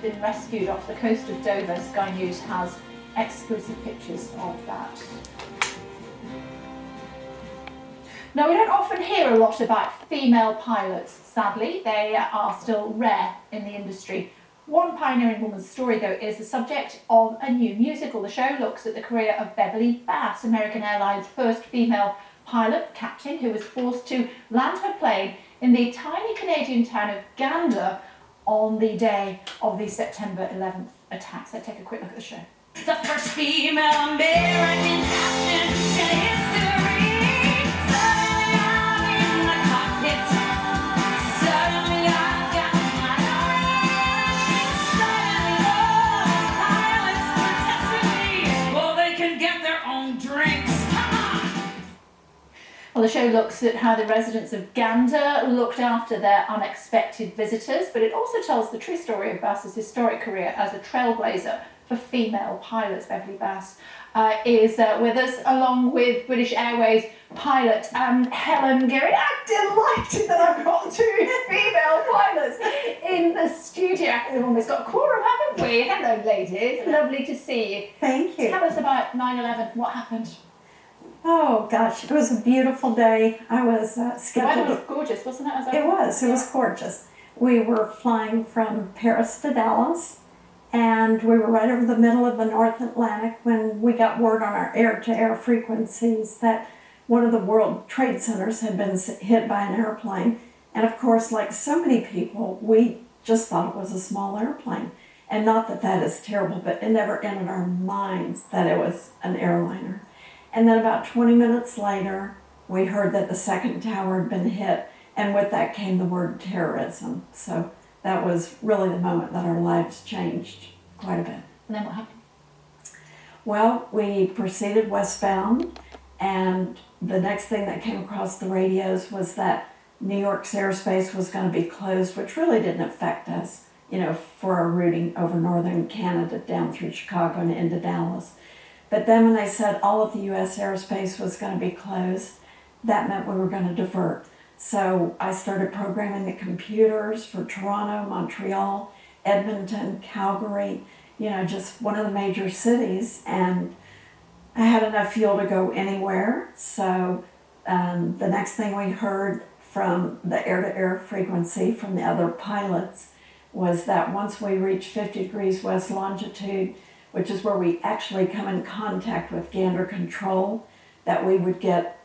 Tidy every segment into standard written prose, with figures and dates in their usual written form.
been rescued off the coast of Dover. Sky News has exclusive pictures of that. Now, we don't often hear a lot about female pilots, sadly. They are still rare in the industry. One pioneering woman's story, though, is the subject of a new musical. The show looks at the career of Beverley Bass, American Airlines' first female pilot captain, who was forced to land her plane in the tiny Canadian town of Gander on the day of the September 11th attacks. Let's take a quick look at the show. The first female American captain in history. Suddenly I'm in the cockpit. Suddenly I've got my own. Suddenly those pilots are testing me. Well, they can get their own drinks. Come on! Well, the show looks at how the residents of Gander looked after their unexpected visitors, but it also tells the true story of Bass's historic career as a trailblazer for female pilots. Beverley Bass is with us, along with British Airways pilot Helen Geary. I'm delighted that I've got two female pilots in the studio. We've almost got a quorum, haven't we? Hello, ladies. Lovely to see you. Thank you. Tell us about 9/11. What happened? Oh gosh, it was a beautiful day. I was The weather scheduled. was gorgeous, wasn't it? It was gorgeous. We were flying from Paris to Dallas, and we were right over the middle of the North Atlantic when we got word on our air-to-air frequencies that one of the World Trade Centers had been hit by an airplane. And of course, like so many people, we just thought it was a small airplane. And not that that is terrible, but it never entered our minds that it was an airliner. And then about 20 minutes later, we heard that the second tower had been hit, and with that came the word terrorism. So that was really the moment that our lives changed quite a bit. And then what happened? Well, we proceeded westbound, and the next thing that came across the radios was that New York's airspace was going to be closed, which really didn't affect us, for our routing over northern Canada down through Chicago and into Dallas. But then when they said all of the U.S. airspace was going to be closed, that meant we were going to divert. So I started programming the computers for Toronto, Montreal, Edmonton, Calgary, just one of the major cities. And I had enough fuel to go anywhere. So the next thing we heard from the air-to-air frequency from the other pilots was that once we reached 50 degrees west longitude, which is where we actually come in contact with Gander control, that we would get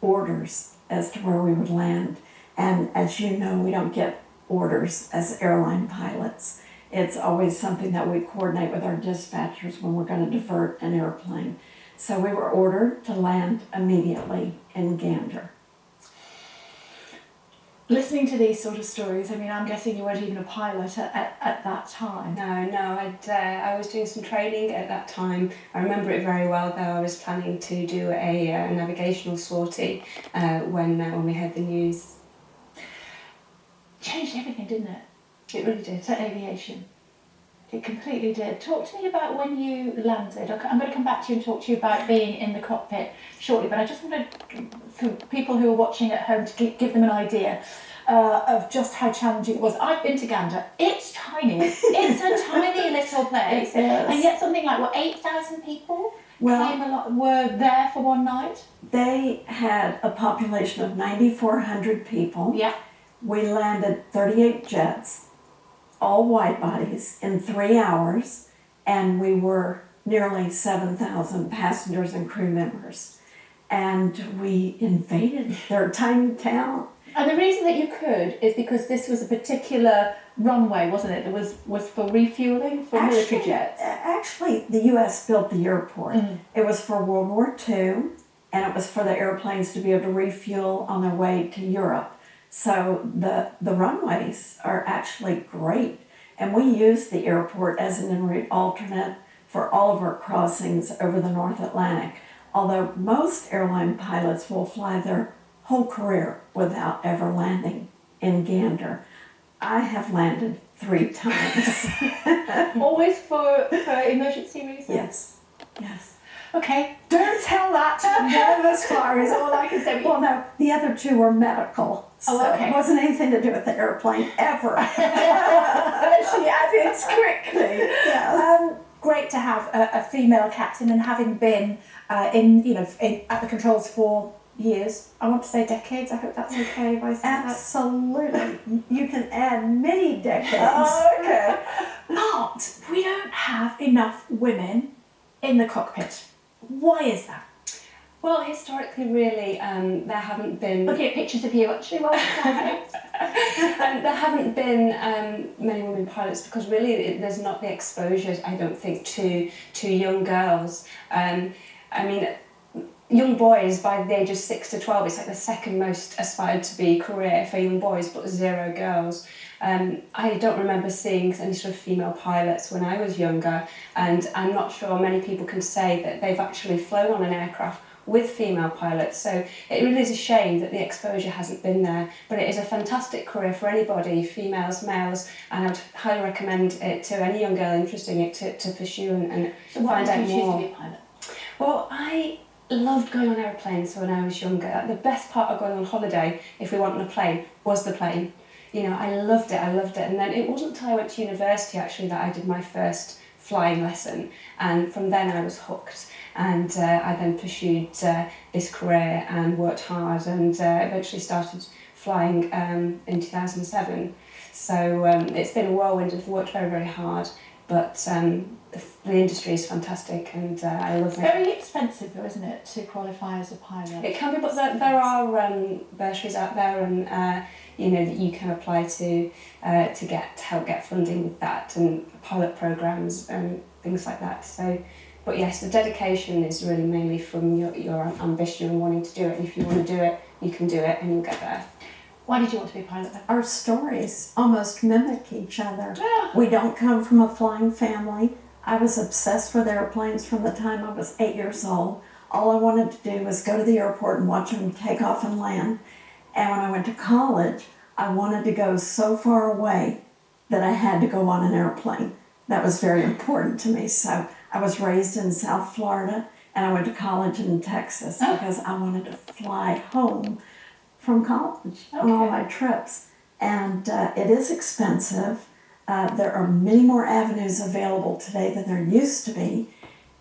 orders as to where we would land. And as you know, we don't get orders as airline pilots. It's always something that we coordinate with our dispatchers when we're going to divert an airplane. So we were ordered to land immediately in Gander. Listening to these sort of stories, I'm guessing you weren't even a pilot at that time. No, I was doing some training at that time. I remember it very well, though. I was planning to do a navigational sortie when we heard the news. Changed everything, didn't it? It really did. For aviation. It completely did. Talk to me about when you landed. I'm going to come back to you and talk to you about being in the cockpit shortly, but I just wanted, for people who are watching at home, to give them an idea of just how challenging it was. I've been to Gander. It's tiny. It's a tiny little place. It is. And yet something like, 8,000 people Well, were there for one night? they had a population of 9,400 people. Yeah. We landed 38 jets, all wide bodies, in 3 hours, and we were nearly 7,000 passengers and crew members. And we invaded their tiny town. And the reason that you could is because this was a particular runway, wasn't it? That was for refueling for military jets. Actually, the U.S. built the airport. It was for World War II, and it was for the airplanes to be able to refuel on their way to Europe. So the runways are actually great. And we use the airport as an en route alternate for all of our crossings over the North Atlantic. Although most airline pilots will fly their whole career without ever landing in Gander. I have landed 3 times. Always for emergency reasons? Yes. Okay, don't tell that to the nervous flyers, all I can say. Well, no, the other 2 were medical. So Oh, okay. it wasn't anything to do with the airplane ever. She added quickly. Yes. Great to have a female captain, and having been at the controls for years. I want to say decades. I hope that's okay if I say that. Absolutely. You can add many decades. Oh, okay. But we don't have enough women in the cockpit. Why is that? Well, historically, really, there haven't been. Looking at pictures of you, actually, well, There haven't been many women pilots because really there's not the exposure, I don't think, to young girls. I mean, young boys by the age of 6 to 12, it's like the second most aspired to be career for young boys, but 0 girls. I don't remember seeing any sort of female pilots when I was younger, and I'm not sure many people can say that they've actually flown on an aircraft with female pilots. So it really is a shame that the exposure hasn't been there, but it is a fantastic career for anybody, females, males, and I'd highly recommend it to any young girl interested in it to pursue and So why find did out you choose more. to be a pilot? Well, I loved going on aeroplanes when I was younger. The best part of going on holiday, if we went on a plane, was the plane. You know, I loved it. And then it wasn't until I went to university, actually, that I did my first flying lesson. And from then I was hooked. And I then pursued this career and worked hard, and eventually started flying in 2007. So it's been a whirlwind. I've worked very, very hard, but the industry is fantastic, and I love It's it. very expensive, though, isn't it, to qualify as a pilot? It can be, but there are bursaries out there, and that you can apply to help get funding with that, and pilot programs and things like that. So. But yes, the dedication is really mainly from your ambition and wanting to do it. And if you want to do it, you can do it and you'll get there. Why did you want to be a pilot then? Our stories almost mimic each other. Yeah. We don't come from a flying family. I was obsessed with airplanes from the time I was 8 years old. All I wanted to do was go to the airport and watch them take off and land. And when I went to college, I wanted to go so far away that I had to go on an airplane. That was very important to me. So I was raised in South Florida, and I went to college in Texas because I wanted to fly home from college on all my trips. And it is expensive. There are many more avenues available today than there used to be.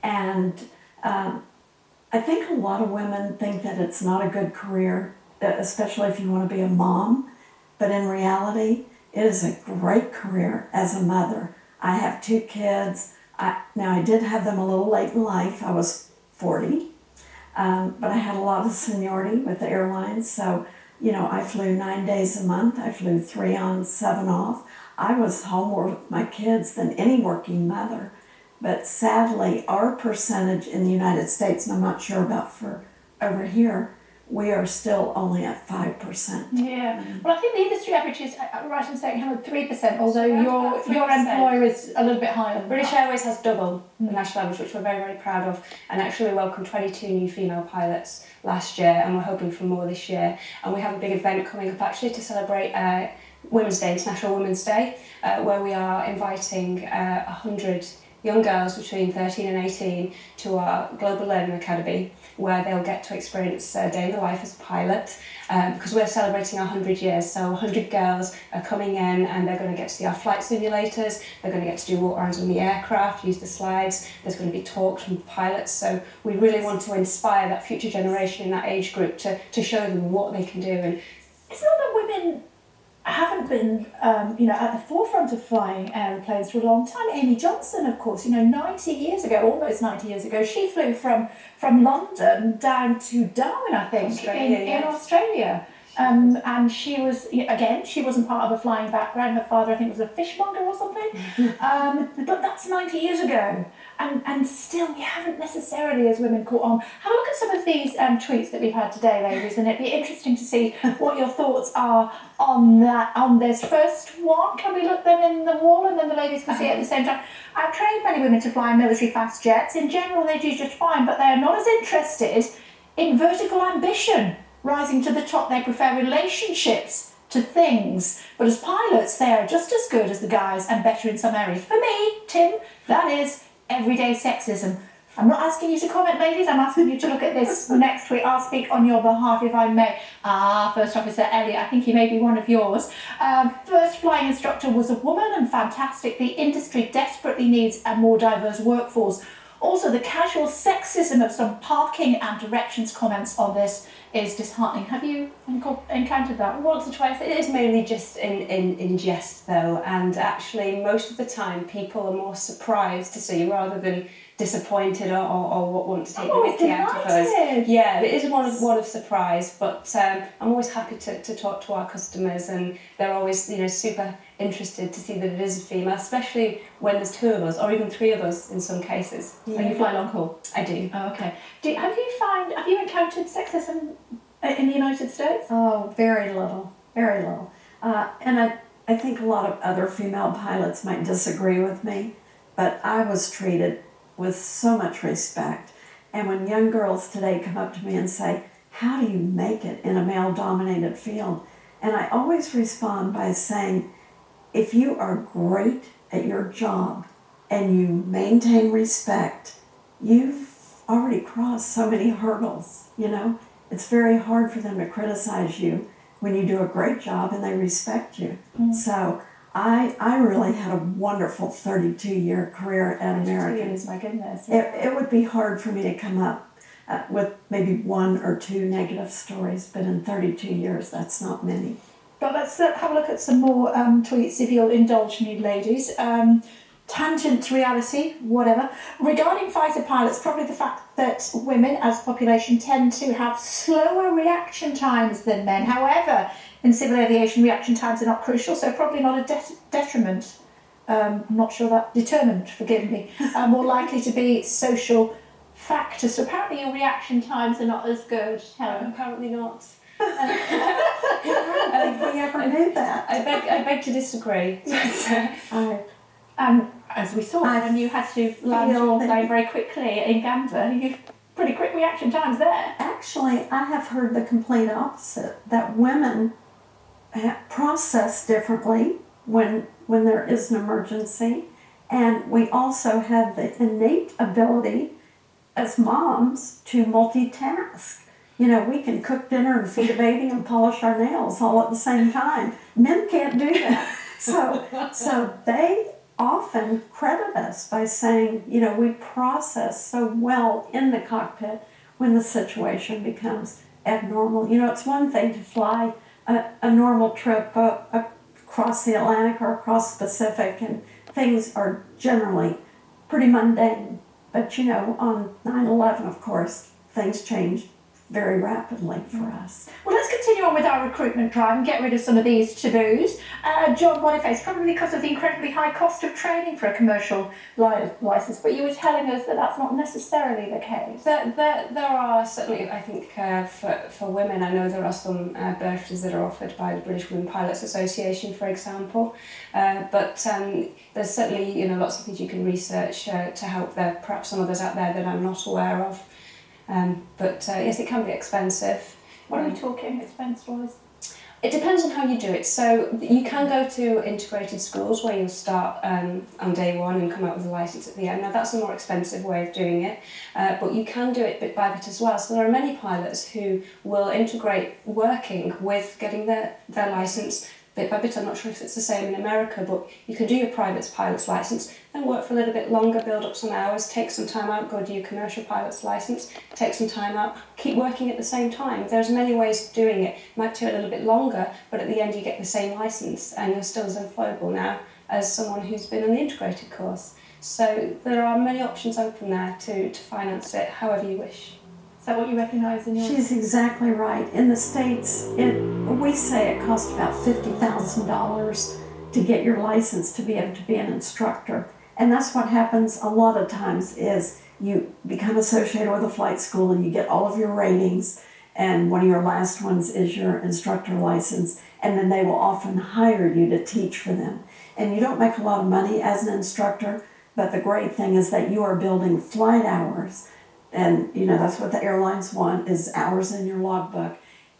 And I think a lot of women think that it's not a good career, especially if you want to be a mom. But in reality, it is a great career as a mother. I have 2 kids. Now, I did have them a little late in life. I was 40, but I had a lot of seniority with the airlines. So, I flew 9 days a month. I flew 3 on, 7 off. I was home more with my kids than any working mother. But sadly, our percentage in the United States, and I'm not sure about for over here, we are still only at 5%. Yeah. Well, I think the industry average is, right in saying, 3%, although Around your 3%. employer is a little bit higher than British that. Airways has double the national average, which we're very, very proud of. And actually we welcomed 22 new female pilots last year, and we're hoping for more this year. And we have a big event coming up actually to celebrate Women's Day, International Women's Day, where we are inviting 100 young girls between 13 and 18 to our Global Learning Academy, where they'll get to experience a day in the life as a pilot, because we're celebrating our 100 years. So 100 girls are coming in, and they're going to get to see our flight simulators, they're going to get to do walk arounds on the aircraft, use the slides, there's going to be talks from pilots. So we really want to inspire that future generation in that age group to show them what they can do. And It's not that women haven't been, at the forefront of flying aeroplanes for a long time. Amy Johnson, of course, 90 years ago, almost 90 years ago, she flew from London down to Darwin, I think, Australia, in yes. Australia. And she was, again, she wasn't part of a flying background. Her father, I think, was a fishmonger or something. But that's 90 years ago. And still, we haven't necessarily, as women, caught on. Have a look at some of these tweets that we've had today, ladies, and it'd be interesting to see what your thoughts are on that. On this first one, can we look them in the wall, and then the ladies can see it at the same time? I've trained many women to fly military fast jets. In general, they do just fine, but they are not as interested in vertical ambition. Rising to the top, they prefer relationships to things. But as pilots, they are just as good as the guys and better in some areas. For me, Tim, that is everyday sexism. I'm not asking you to comment, ladies. I'm asking you to look at this next week. I'll speak on your behalf if I may. First Officer Elliot, I think he may be one of yours. First flying instructor was a woman, and fantastic. The industry desperately needs a more diverse workforce. Also, the casual sexism of some parking and directions comments on this is disheartening. Have you encountered that? Once or twice. It is mainly just in jest though, and actually most of the time people are more surprised to see rather than disappointed or want to take the mickey out of us. Yeah, it is one of surprise, but I'm always happy to talk to our customers, and they're always super interested to see that it is a female, especially when there's 2 of us or even 3 of us in some cases. And you fly long haul? I do. Oh, okay. Have you encountered sexism in the United States? Oh, very little, very little. And I think a lot of other female pilots might disagree with me, but I was treated with so much respect. And when young girls today come up to me and say, how do you make it in a male-dominated field? And I always respond by saying, if you are great at your job and you maintain respect, you've already crossed so many hurdles, It's very hard for them to criticize you when you do a great job and they respect you. So I really had a wonderful 32-year career at American. Years, my goodness. It would be hard for me to come up with maybe 1 or 2 negative stories, but in 32 years, that's not many. But let's have a look at some more tweets, if you'll indulge me, ladies. Tangent, reality, whatever. Regarding fighter pilots, probably the fact that women as a population tend to have slower reaction times than men. However, in civil aviation, reaction times are not crucial, so probably not a detriment. I'm not sure that determined, forgive me. More likely to be social factors. So apparently your reaction times are not as good, Helen. Apparently not. I don't think we ever knew that. I beg to disagree. And as we saw, when you had to land your plane very quickly in Gander, you've pretty quick reaction times there. Actually, I have heard the complete opposite, that women process differently when there is an emergency, and we also have the innate ability as moms to multitask. We can cook dinner and feed a baby and polish our nails all at the same time. Men can't do that. So they often credit us by saying, we process so well in the cockpit when the situation becomes abnormal. It's one thing to fly a normal trip across the Atlantic or across the Pacific, and things are generally pretty mundane. But, on 9/11, of course, things changed very rapidly for us. Well, let's continue on with our recruitment drive and get rid of some of these taboos. John Boniface, probably because of the incredibly high cost of training for a commercial license, but you were telling us that that's not necessarily the case. There are certainly, I think, for women, I know there are some bursaries that are offered by the British Women Pilots Association, for example, but there's certainly lots of things you can research to help there, perhaps some others out there that I'm not aware of. But yes, it can be expensive. What are we talking expense-wise? It depends on how you do it. So you can go to integrated schools where you'll start on day 1 and come out with a licence at the end. Now that's a more expensive way of doing it, but you can do it bit by bit as well. So there are many pilots who will integrate working with getting their licence bit by bit. I'm not sure if it's the same in America, but you can do your private pilot's licence, then work for a little bit longer, build up some hours, take some time out, go do your commercial pilot's licence, take some time out, keep working at the same time. There's many ways of doing it. It might take a little bit longer, but at the end you get the same licence and you're still as employable now as someone who's been on the integrated course. So there are many options open there to finance it however you wish. Is that what you recognise in your... She's exactly right. In the States, we say it costs about $50,000 to get your license to be able to be an instructor. And that's what happens a lot of times is you become associated with a flight school and you get all of your ratings, and one of your last ones is your instructor license, and then they will often hire you to teach for them. And you don't make a lot of money as an instructor, but the great thing is that you are building flight hours. And, that's what the airlines want, is hours in your logbook.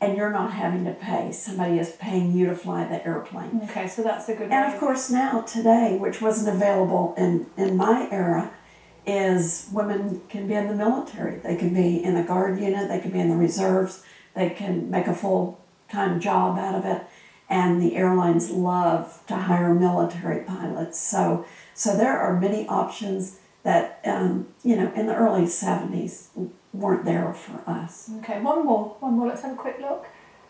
And you're not having to pay. Somebody is paying you to fly the airplane. Okay, so that's a good And, of course, now, today, which wasn't available in my era, is women can be in the military. They can be in the guard unit, they can be in the reserves, they can make a full-time job out of it. And the airlines love to hire military pilots. So there are many options that, in the early 70s weren't there for us. Okay, one more. Let's have a quick look.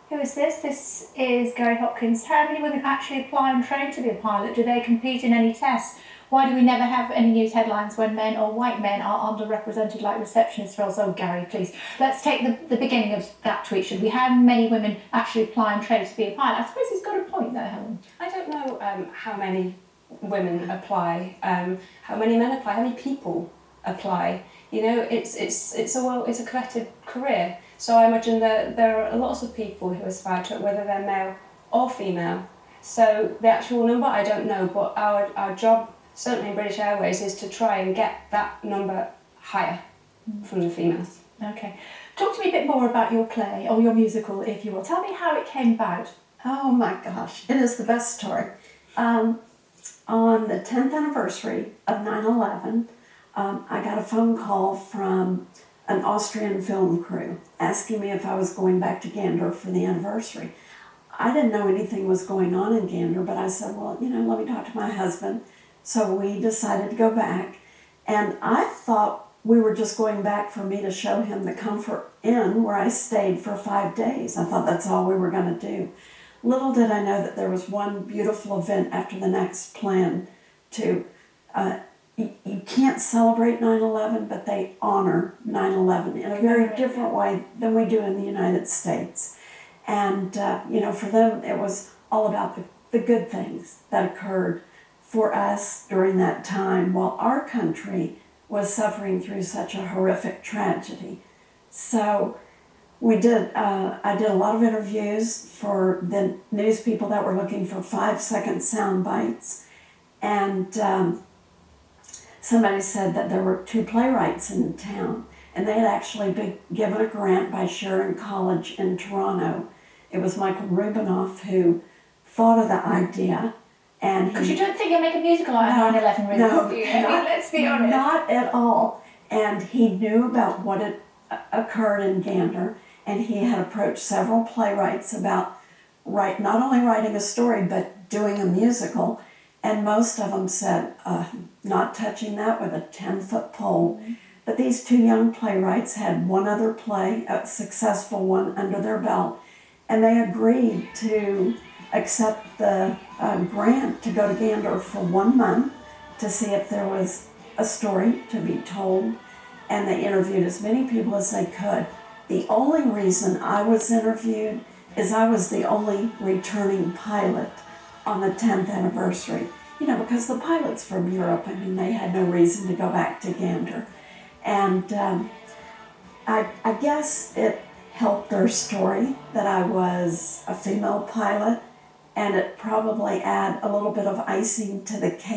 Who is this? This is Gary Hopkins. How many women actually apply and train to be a pilot? Do they compete in any tests? Why do we never have any news headlines when men or white men are underrepresented like receptionist roles? Oh, Gary, please. Let's take the beginning of that tweet. Should we have many women actually apply and train to be a pilot? I suppose he's got a point there, Helen. I don't know how many women apply, how many men apply, how many people apply. It's a collective career. So I imagine that there are lots of people who aspire to it, whether they're male or female. So the actual number, I don't know, but our job, certainly in British Airways, is to try and get that number higher from the females. Okay. Talk to me a bit more about your play, or your musical, if you will. Tell me how it came about. Oh my gosh, it is the best story. On the 10th anniversary of 9/11, I got a phone call from an Austrian film crew asking me if I was going back to Gander for the anniversary. I didn't know anything was going on in Gander, but I said, well, let me talk to my husband. So we decided to go back, and I thought we were just going back for me to show him the Comfort Inn where I stayed for 5 days. I thought that's all we were going to do. Little did I know that there was one beautiful event after the next planned to, you can't celebrate 9/11, but they honor 9/11 in a very different way than we do in the United States. And, for them, it was all about the good things that occurred for us during that time while our country was suffering through such a horrific tragedy. So I did a lot of interviews for the news people that were looking for 5-second sound bites. And somebody said that there were 2 playwrights in town, and they had actually been given a grant by Sharon College in Toronto. It was Michael Rubinoff who thought of the idea. Because you don't think you'll make a musical out of 9/11, really? No, do you? Let's be honest. Not at all. And he knew about what had occurred in Gander, and he had approached several playwrights about not only writing a story, but doing a musical. And most of them said, not touching that with a 10-foot pole. But these 2 young playwrights had one other play, a successful one, under their belt, and they agreed to accept the grant to go to Gander for 1 month to see if there was a story to be told, and they interviewed as many people as they could. The only reason I was interviewed is I was the only returning pilot on the 10th anniversary, because the pilots from Europe, they had no reason to go back to Gander. And I guess it helped their story that I was a female pilot, and it probably add a little bit of icing to the cake